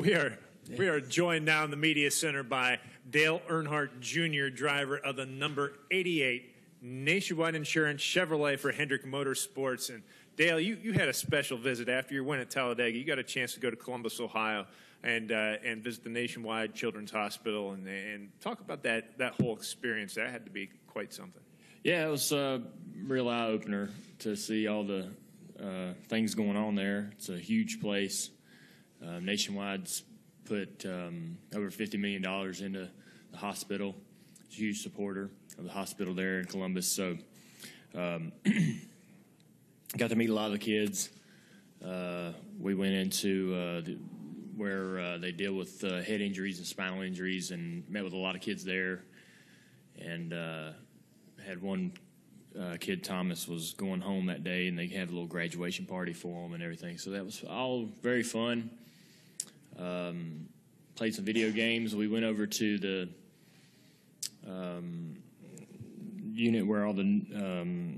We are joined now in the media center by Dale Earnhardt Jr., driver of the number 88 Nationwide Insurance Chevrolet for Hendrick Motorsports. And Dale, you had a special visit after your win at Talladega. You got a chance to go to Columbus, Ohio, and visit the Nationwide Children's Hospital and talk about that whole experience. That had to be quite something. Yeah, it was a real eye opener to see all the things going on there. It's a huge place. Nationwide's put over $50 million into the hospital. It's a huge supporter of the hospital there in Columbus. So got to meet a lot of the kids. We went into where they deal with head injuries and spinal injuries and met with a lot of kids there. And had one kid, Thomas, was going home that day, and they had a little graduation party for him and everything. So that was all very fun. Played some video games. We went over to the unit where all the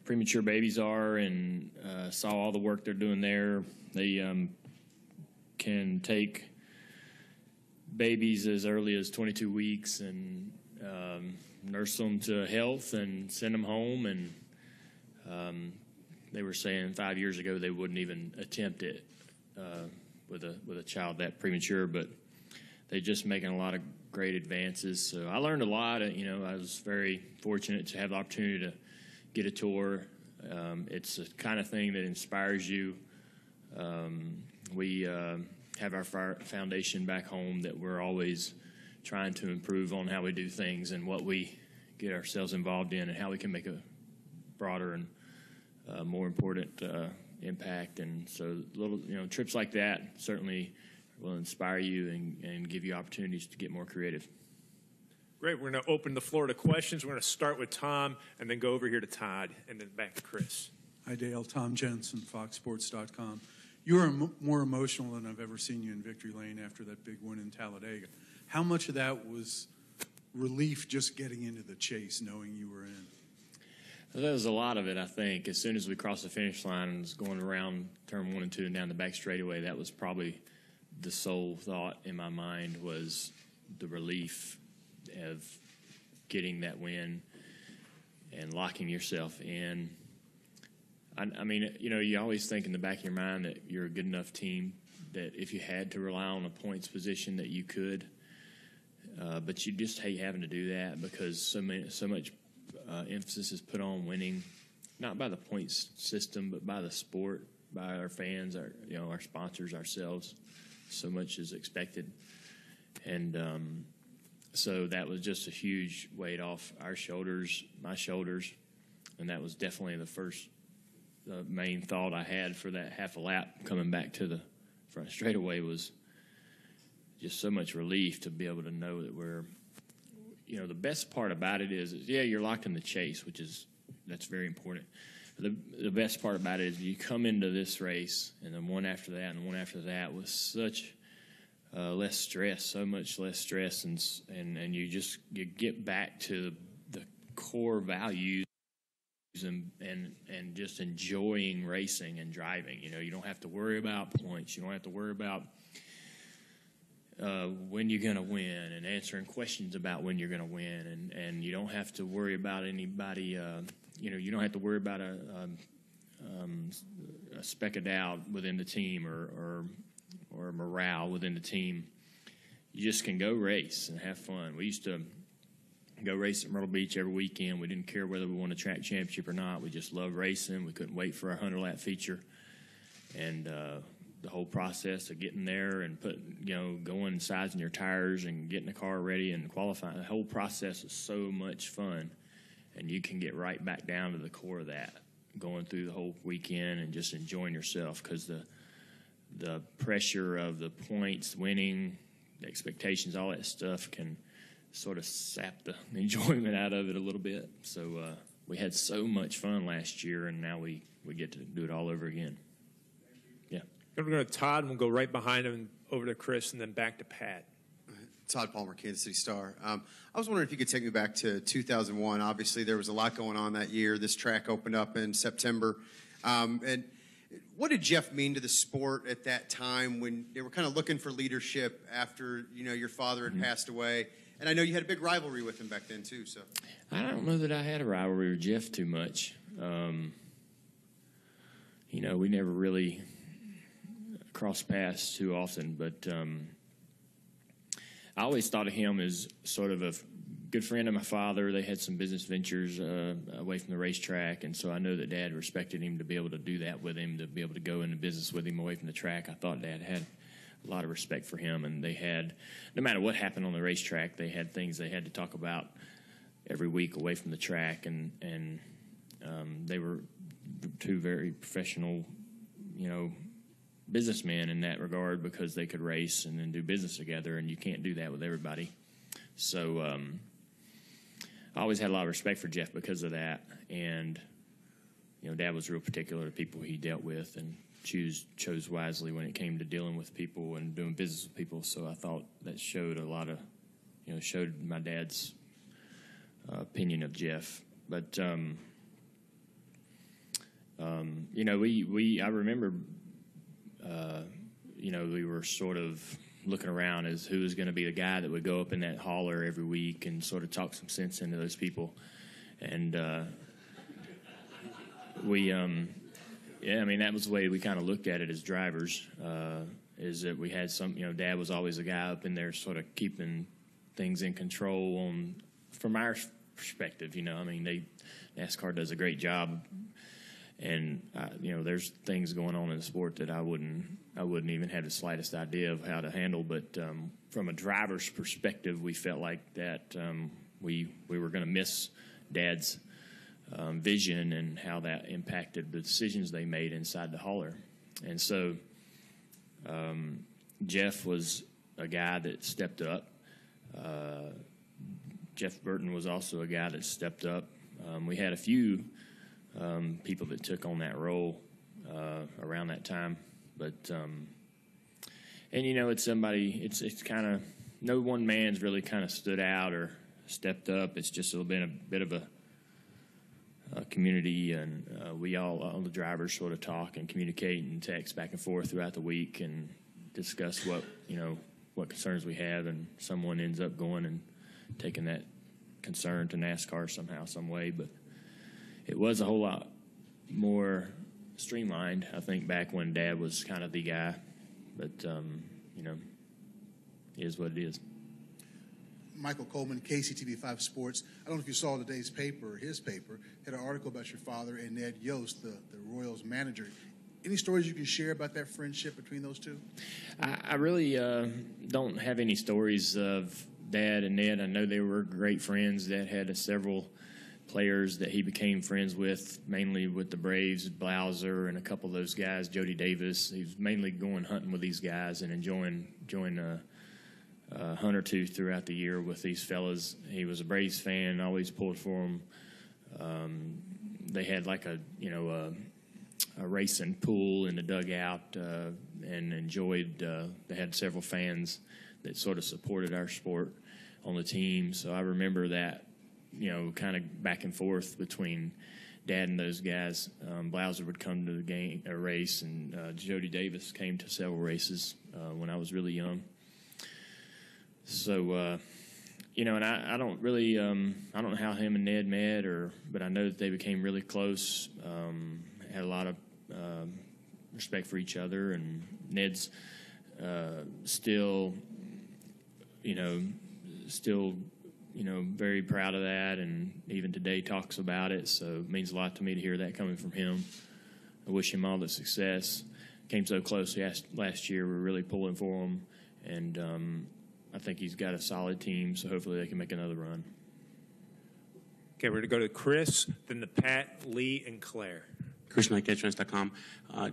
premature babies are and saw all the work they're doing there. They can take babies as early as 22 weeks and nurse them to health and send them home. And they were saying 5 years ago they wouldn't even attempt it with a child that premature, but they're just making a lot of great advances. So I learned a lot. I was very fortunate to have the opportunity to get a tour. It's the kind of thing that inspires you. We have our foundation back home that we're always trying to improve on how we do things and what we get ourselves involved in and how we can make a broader and more important impact. And so little trips like that certainly will inspire you and give you opportunities to get more creative. Great. We're going to open the floor to questions. We're going to start with Tom and then go over here to Todd and then back to Chris. Hi, Dale. Tom Jensen, FoxSports.com. You were more emotional than I've ever seen you in victory lane after that big win in Talladega. How much of that was relief just getting into the chase, knowing you were in? Well, there was a lot of it, I think. As soon as we crossed the finish line and was going around turn 1 and 2 and down the back straightaway, that was probably the sole thought in my mind, was the relief of getting that win and locking yourself in. I mean, you always think in the back of your mind that you're a good enough team that if you had to rely on a points position that you could, but you just hate having to do that because so much emphasis is put on winning, not by the points system, but by the sport, by our fans, our sponsors, ourselves. So much is expected, and so that was just a huge weight off our shoulders, my shoulders, and that was definitely the main thought I had for that half a lap coming back to the front straightaway was just so much relief to be able to know that we're, the best part about it is you're locked in the chase, that's very important. But the best part about it is you come into this race and then one after that and one after that with such less stress, so much less stress, and you get back to the core values and just enjoying racing and driving. You don't have to worry about points. You don't have to worry about when you're going to win and answering questions about when you're going to win, and you don't have to worry about anybody. You don't have to worry about a speck of doubt within the team or morale within the team. You just can go race and have fun. We used to go race at Myrtle Beach every weekend. We didn't care whether we won a track championship or not. We just loved racing. We couldn't wait for our 100-lap feature. And the whole process of getting there and going and sizing your tires and getting the car ready and qualifying, the whole process is so much fun. And you can get right back down to the core of that, going through the whole weekend and just enjoying yourself, because the pressure of the points, winning, the expectations, all that stuff can sort of sap the enjoyment out of it a little bit. So we had so much fun last year, and now we get to do it all over again. Yeah. We're going to Todd, and we'll go right behind him over to Chris, and then back to Pat. Todd Palmer, Kansas City Star. I was wondering if you could take me back to 2001. Obviously, there was a lot going on that year. This track opened up in September. And What did Jeff mean to the sport at that time when they were kind of looking for leadership after, your father had passed away? And I know you had a big rivalry with him back then, too. So I don't know that I had a rivalry with Jeff too much. We never really crossed paths too often, but I always thought of him as sort of a good friend of my father. They had some business ventures away from the racetrack, and so I know that Dad respected him to be able to do that with him, to be able to go into business with him away from the track. I thought Dad had a lot of respect for him, and they had, no matter what happened on the racetrack, they had things they had to talk about every week away from the track, and they were two very professional, businessmen in that regard, because they could race and then do business together, and you can't do that with everybody. So I always had a lot of respect for Jeff because of that, and Dad was real particular to people he dealt with, and chose wisely when it came to dealing with people and doing business with people. So I thought that showed a lot of, showed my dad's opinion of Jeff. But I remember, we were sort of looking around as who was going to be the guy that would go up in that hauler every week and sort of talk some sense into those people. And that was the way we kind of looked at it as drivers, is that we had some, Dad was always a guy up in there sort of keeping things in control from our perspective, NASCAR does a great job. And there's things going on in the sport that I wouldn't even have the slightest idea of how to handle. But from a driver's perspective, we felt like that we were going to miss Dad's vision and how that impacted the decisions they made inside the hauler. And so Jeff was a guy that stepped up. Jeff Burton was also a guy that stepped up. We had a few people that took on that role around that time, but it's somebody. It's kind of no one man's really kind of stood out or stepped up. It's just been a bit of a community, and we all the drivers sort of talk and communicate and text back and forth throughout the week and discuss what concerns we have, and someone ends up going and taking that concern to NASCAR somehow, some way, but. It was a whole lot more streamlined, I think, back when Dad was kind of the guy. But, it is what it is. Michael Coleman, KCTV5 Sports. I don't know if you saw today's paper, his paper, had an article about your father and Ned Yost, the Royals manager. Any stories you can share about that friendship between those two? I really don't have any stories of Dad and Ned. I know they were great friends. Dad had several players that he became friends with, mainly with the Braves, Blauser, and a couple of those guys, Jody Davis. He was mainly going hunting with these guys and enjoying a hunt or two throughout the year with these fellas. He was a Braves fan, always pulled for them. They had like a racing pool in the dugout and enjoyed. They had several fans that sort of supported our sport on the team. So I remember that. Kind of back and forth between Dad and those guys. Blauser would come to a race, and Jody Davis came to several races when I was really young. So, and I don't really, I don't know how him and Ned met, but I know that they became really close, had a lot of respect for each other, and Ned's still very proud of that, and even today talks about it. So it means a lot to me to hear that coming from him. I wish him all the success. Came so close last year. We're really pulling for him, and I think he's got a solid team, so hopefully they can make another run. Okay, we're going to go to Chris, then to Pat, Lee, and Claire. ChrisKnight@Catchfence.com.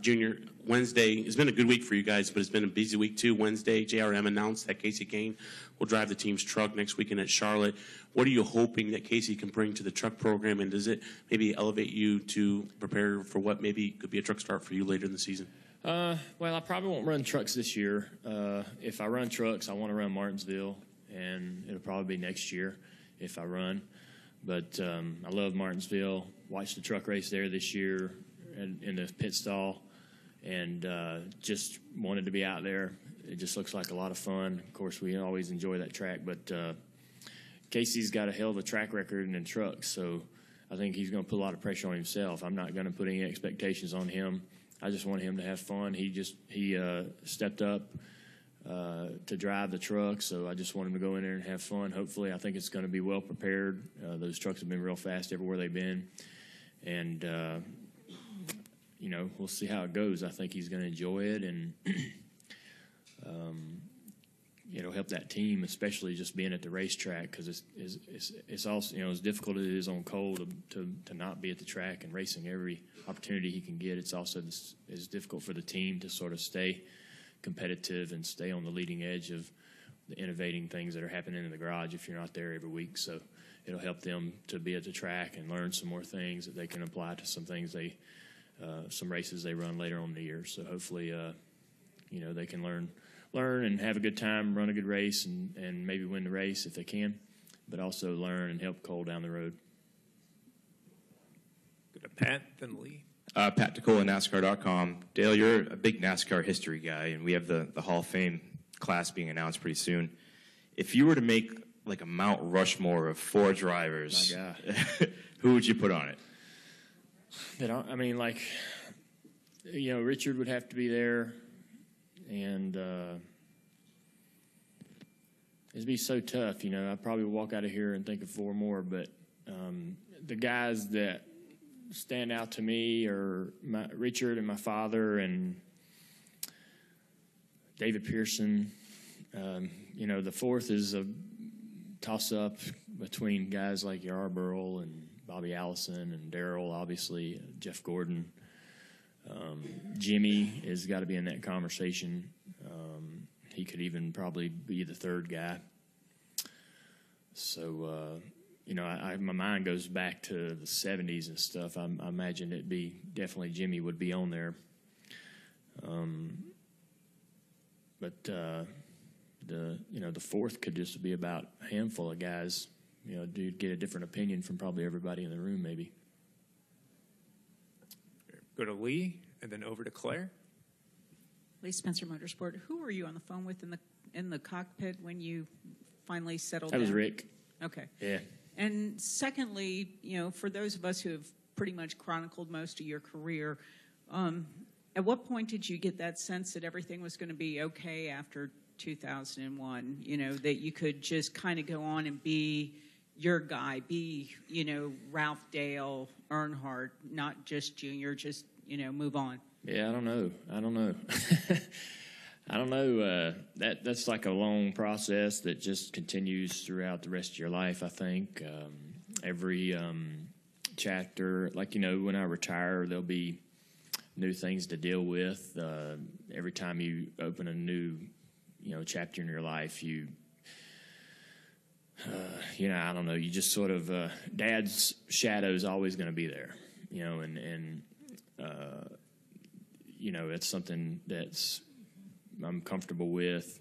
Junior, Wednesday, it's been a good week for you guys, but it's been a busy week too. Wednesday, JRM announced that Casey Kane will drive the team's truck next weekend at Charlotte. What are you hoping that Casey can bring to the truck program, and does it maybe elevate you to prepare for what maybe could be a truck start for you later in the season? Well, I probably won't run trucks this year. If I run trucks, I want to run Martinsville, and it'll probably be next year if I run. But I love Martinsville. Watched the truck race there this year in the pit stall. and just wanted to be out there. It just looks like a lot of fun. Of course, we always enjoy that track, but Casey's got a hell of a track record in trucks, so I think he's going to put a lot of pressure on himself. I'm not going to put any expectations on him. I just want him to have fun. He stepped up to drive the truck, so I just want him to go in there and have fun. Hopefully, I think it's going to be well prepared. Those trucks have been real fast everywhere they've been, and we'll see how it goes. I think he's going to enjoy it, and it'll help that team, especially just being at the racetrack, because it's also, as difficult as it is on Cole to not be at the track and racing every opportunity he can get. It's also it's difficult for the team to sort of stay competitive and stay on the leading edge of the innovating things that are happening in the garage if you're not there every week. So it'll help them to be at the track and learn some more things that they can apply to some things some races they run later on in the year. So hopefully, they can learn and have a good time, run a good race, and maybe win the race if they can, but also learn and help Cole down the road. Go to Pat, then Lee. Pat DeCola, NASCAR.com. Dale, you're a big NASCAR history guy, and we have the Hall of Fame class being announced pretty soon. If you were to make like a Mount Rushmore of 4 drivers, who would you put on it? Richard would have to be there, and it'd be so tough. I'd probably walk out of here and think of 4 more, but the guys that stand out to me are Richard and my father and David Pearson. The 4th is a toss-up between guys like Yarborough and Bobby Allison and Darrell, obviously, Jeff Gordon. Jimmy has got to be in that conversation. He could even probably be the 3rd guy. So, my mind goes back to the 70s and stuff. I imagine it'd be definitely Jimmy would be on there. But the 4th could just be about a handful of guys. Dude, get a different opinion from probably everybody in the room, maybe. Go to Lee, and then over to Claire. Lee Spencer Motorsport. Who were you on the phone with in the cockpit when you finally settled down? That was Rick. Okay. Yeah. And secondly, for those of us who have pretty much chronicled most of your career, at what point did you get that sense that everything was going to be okay after 2001? That you could just kind of go on and be your guy, be, Ralph, Dale, Earnhardt, not just Junior, just, move on? Yeah, I don't know. I don't know. That's like a long process that just continues throughout the rest of your life, I think. Every chapter, when I retire, there'll be new things to deal with. Every time you open a new, chapter in your life, I don't know, you just sort of, Dad's shadow's always going to be there, it's something that's I'm comfortable with.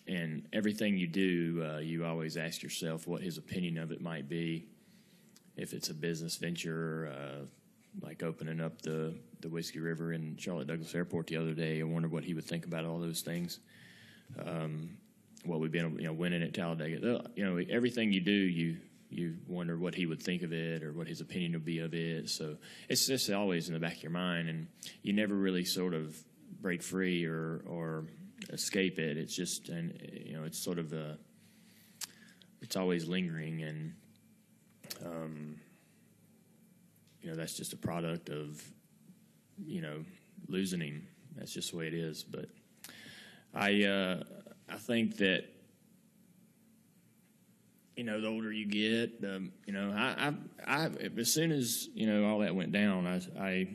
And everything you do, you always ask yourself what his opinion of it might be. If it's a business venture, like opening up the Whiskey River in Charlotte Douglas Airport the other day, I wonder what he would think about all those things. What we've been, winning at Talladega. Everything you do, you wonder what he would think of it or what his opinion would be of it. So it's just always in the back of your mind, and you never really sort of break free or escape it. It's just, it's sort of it's always lingering, and that's just a product of losing him. That's just the way it is. But I think that the older you get, I as soon as all that went down, I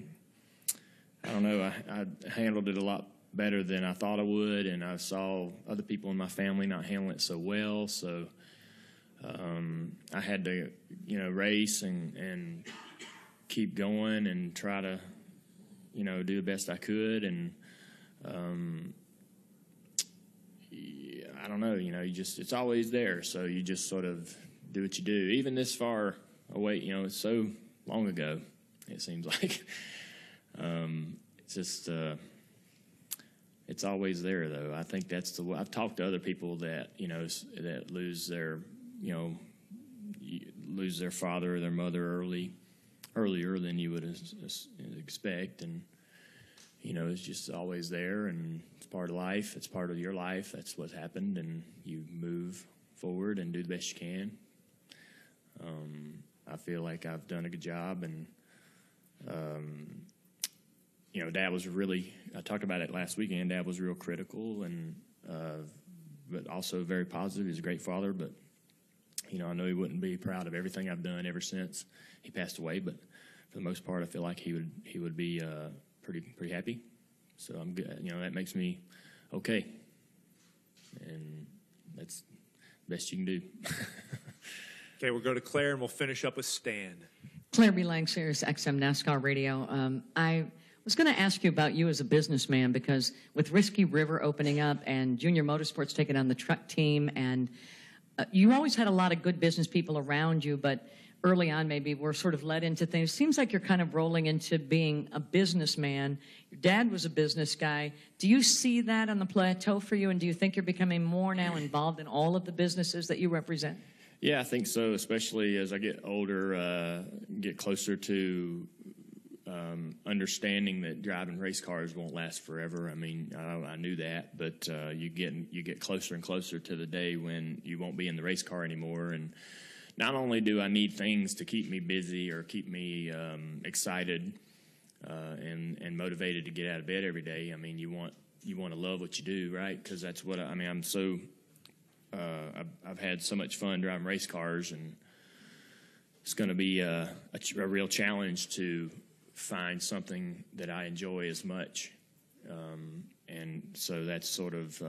don't know, I handled it a lot better than I thought I would, and I saw other people in my family not handling it so well. So I had to race and keep going and try to do the best I could, and I don't know, it's always there. So you just sort of do what you do. Even this far away, it's so long ago, it seems like. It's just it's always there, though. I think that's the way. I've talked to other people that that lose their father or their mother earlier than you would expect, and it's just always there, and it's part of life. It's part of your life. That's what's happened, and you move forward and do the best you can. I feel like I've done a good job, and Dad was really. I talked about it last weekend. Dad was real critical, and but also very positive. He's a great father, but I know he wouldn't be proud of everything I've done ever since he passed away. But for the most part, I feel like he would be pretty happy. So I'm good. That makes me okay, and that's the best you can do. Okay, we'll go to Claire, and we'll finish up with Stan. Claire B. Lang, Sirius XM NASCAR Radio. I was going to ask you about you as a businessman, because with Whiskey River opening up and Junior Motorsports taking on the truck team, and you always had a lot of good business people around you, but early on maybe were sort of led into things. It seems like you're kind of rolling into being a businessman. Your dad was a business guy. Do you see that on the plateau for you, and do you think you're becoming more now involved in all of the businesses that you represent? Yeah, I think so, especially as I get older, get closer to understanding that driving race cars won't last forever. I mean, I knew that, but you get closer and closer to the day when you won't be in the race car anymore. And not only do I need things to keep me busy or keep me excited and motivated to get out of bed every day. I mean, you want to love what you do, right? Because that's what I'm so. I've had so much fun driving race cars, and it's going to be a real challenge to find something that I enjoy as much. And so that's sort of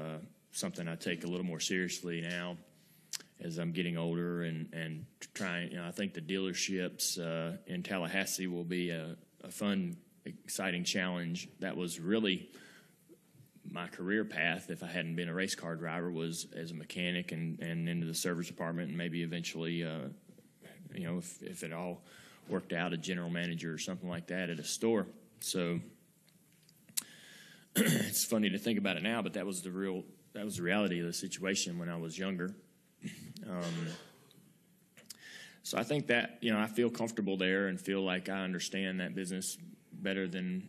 something I take a little more seriously now as I'm getting older and trying. I think the dealerships in Tallahassee will be a fun, exciting challenge. That was really my career path, if I hadn't been a race car driver, was as a mechanic and into the service department, and maybe eventually, if it all worked out, a general manager or something like that at a store. So it's funny to think about it now, but that was the reality of the situation when I was younger. So I think that, I feel comfortable there and feel like I understand that business better than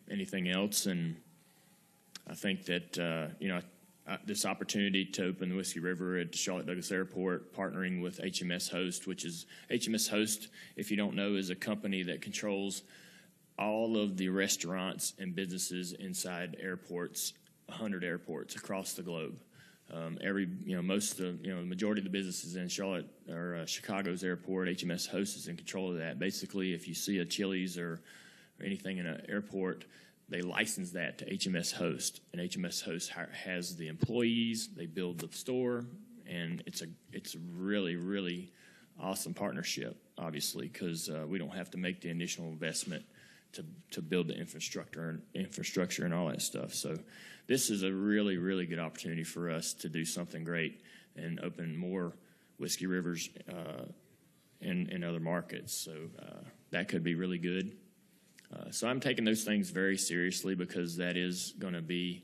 anything else. And I think that, this opportunity to open the Whiskey River at Charlotte Douglas Airport, partnering with HMS Host, which is HMS Host, if you don't know, is a company that controls all of the restaurants and businesses inside airports, 100 airports across the globe. Most of the majority of the businesses in Charlotte or Chicago's airport, HMS Host is in control of that. Basically, if you see a Chili's or anything in an airport, they license that to HMS Host, and HMS Host has the employees. They build the store, and it's a really, really awesome partnership, obviously, because we don't have to make the initial investment to build the infrastructure and all that stuff. So this is a really, really good opportunity for us to do something great and open more Whiskey Rivers in other markets. So that could be really good. So I'm taking those things very seriously, because that is going to be,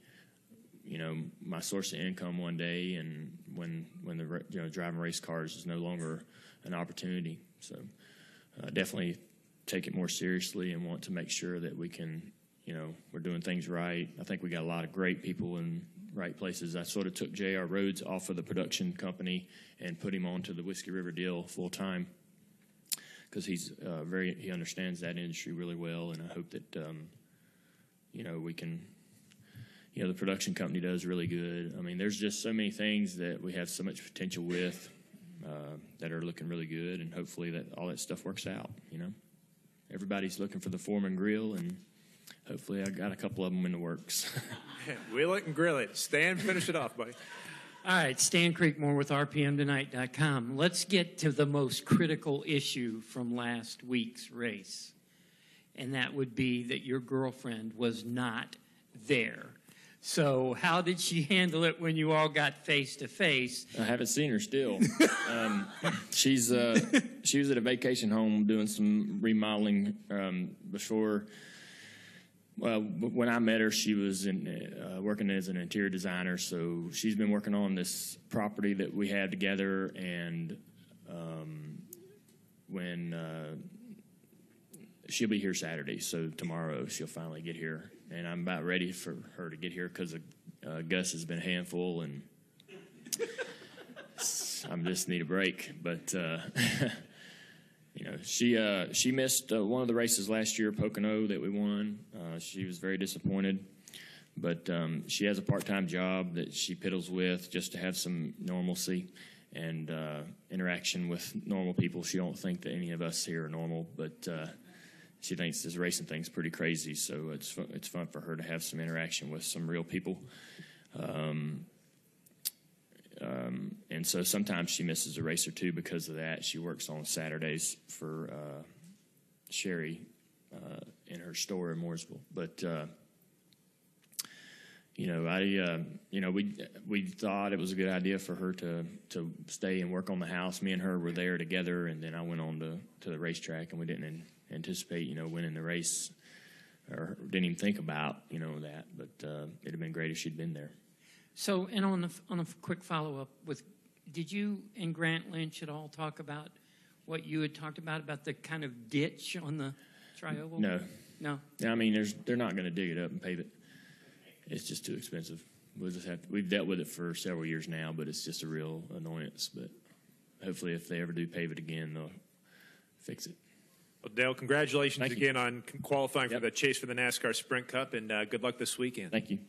my source of income one day, and when the driving race cars is no longer an opportunity. So definitely take it more seriously and want to make sure that we can, we're doing things right. I think we got a lot of great people in right places. I sort of took J.R. Rhodes off of the production company and put him onto the Whiskey River deal full time, because he understands that industry really well, and I hope that we can. The production company does really good. I mean, there's just so many things that we have so much potential with that are looking really good, and hopefully that all that stuff works out. Everybody's looking for the Foreman grill, and hopefully I got a couple of them in the works. Wheel it and grill it. Stan, finish it off, buddy. All right, Stan Creekmore with RPMtonight.com. Let's get to the most critical issue from last week's race, and that would be that your girlfriend was not there. So how did she handle it when you all got face-to-face? I haven't seen her still. She was at a vacation home doing some remodeling before Well, when I met her, she was working as an interior designer, so she's been working on this property that we have together, and when she'll be here Saturday, so tomorrow she'll finally get here, and I'm about ready for her to get here because Gus has been a handful, and I just need a break, but you know, she missed one of the races last year, Pocono, that we won. She was very disappointed, but she has a part-time job that she piddles with just to have some normalcy and interaction with normal people. She don't think that any of us here are normal, but she thinks this racing thing's pretty crazy. So it's fun for her to have some interaction with some real people. And so sometimes she misses a race or two because of that. She works on Saturdays for Sherry in her store in Mooresville. But you know, we thought it was a good idea for her to stay and work on the house. Me and her were there together, and then I went on to the racetrack, and we didn't anticipate, you know, winning the race, or didn't even think about, you know, that. But it'd have been great if she'd been there. So, and on a quick follow-up, did you and Grant Lynch at all talk about what you had talked about the kind of ditch on the tri-oval? No. I mean, they're not going to dig it up and pave it. It's just too expensive. We've dealt with it for several years now, but it's just a real annoyance. But hopefully, if they ever do pave it again, they'll fix it. Well, Dale, congratulations Thank you. again on qualifying for the Chase for the NASCAR Sprint Cup, and good luck this weekend. Thank you.